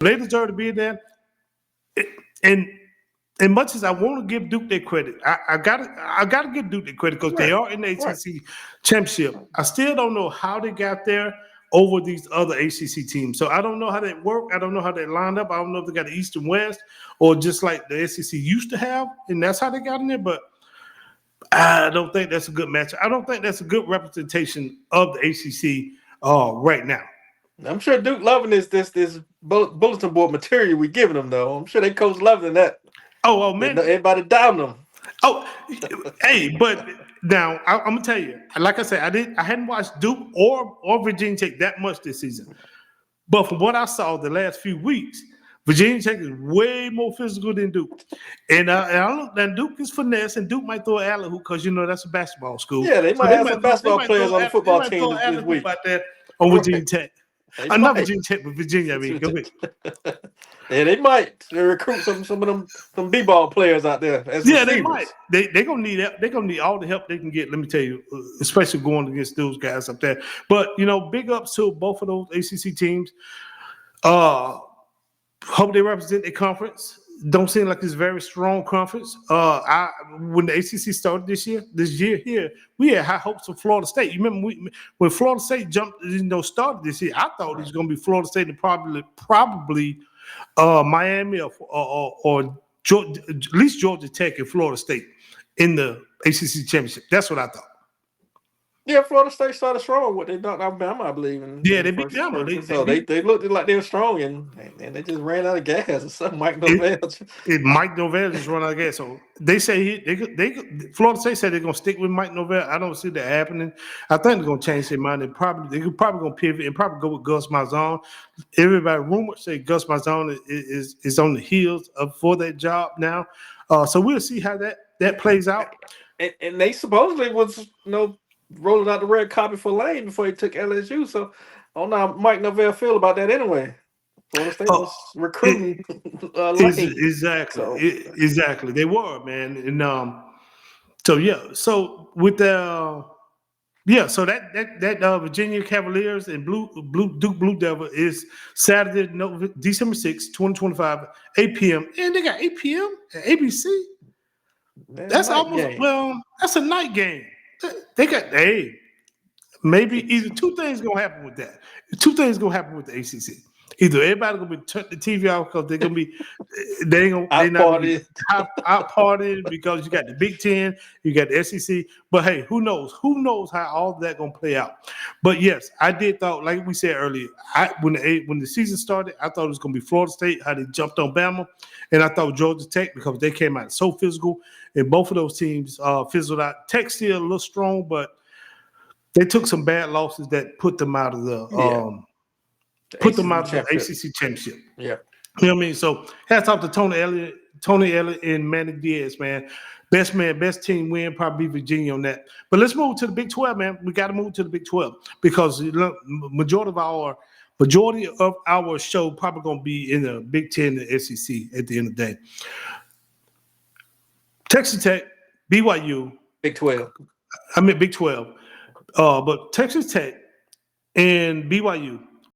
They deserve to be there. And as much as I want to give Duke their credit, I gotta give Duke their credit because they are in the ACC championship. I still don't know how they got there over these other ACC teams. So I don't know how that worked. I don't know how they lined up. I don't know if they got the East and West or just like the SEC used to have, and that's how they got in there. But I don't think that's a good match. I don't think that's a good representation of the ACC right now. I'm sure Duke loving this bulletin board material we giving them though. I'm sure they coach loving that. Oh man, everybody down them. Oh, hey, but now I'm gonna tell you, like I said, I hadn't watched Duke or Virginia Tech that much this season, but from what I saw the last few weeks, Virginia Tech is way more physical than Duke, and I look. And Duke is finesse, and Duke might throw an alley hoop because that's a basketball school. Yeah, they might have some basketball players on the football team this week out there on Virginia Tech. Not Virginia Tech, but Virginia. I mean, go ahead. Yeah, they might recruit some of them some b-ball players out there. Yeah, they might. They're gonna need that. They're gonna need all the help they can get. Let me tell you, especially going against those guys up there. But big ups to both of those ACC teams. Hope they represent their conference. Don't seem like it's a very strong conference. When the ACC started this year here, we had high hopes for Florida State. You remember when Florida State started this year, I thought it was going to be Florida State and probably Miami or Georgia, at least Georgia Tech and Florida State in the ACC championship. That's what I thought. Yeah, Florida State started strong. What they done Alabama, I believe. They beat Alabama. They looked like they were strong, and they just ran out of gas or something. Mike Norvell just ran out of gas. So they say Florida State said they're gonna stick with Mike Norvell. I don't see that happening. I think they're gonna change their mind. They're probably gonna pivot and probably go with Gus Malzahn. Everybody rumors say Gus Malzahn is on the heels for that job now. So we'll see how that plays out. And they supposedly was rolling out the red carpet for Lane before he took LSU. So I don't know how Mike Norvell feel about that anyway. Florida State was recruiting Lane. Exactly. They were, man. And so with the so that Virginia Cavaliers and Duke Blue Devil is Saturday, December 6th, 2025, 8 p.m. And they got 8 p.m. at ABC. That's that's a night game. They got maybe either two things gonna happen with that. Two things gonna happen with the ACC. Either everybody gonna be turn the TV off because they're gonna be out partying because you got the Big Ten, you got the SEC. But hey, who knows? Who knows how all of that gonna play out? But yes, I did thought, like we said earlier, when the season started, I thought it was gonna be Florida State, how they jumped on Bama, and I thought Georgia Tech because they came out so physical, and both of those teams fizzled out. Tech still a little strong, but they took some bad losses that put them out of the ACC championship. Yeah, you know what I mean. So hats off to Tony Elliott, and Manny Diaz, man. Best team win, probably Virginia on that. But let's move to the Big 12, man. We got to move to the Big 12 because majority of our show probably gonna be in the Big 10 and the SEC at the end of the day. Texas Tech, BYU, Big 12. I mean Big 12. But Texas Tech and BYU,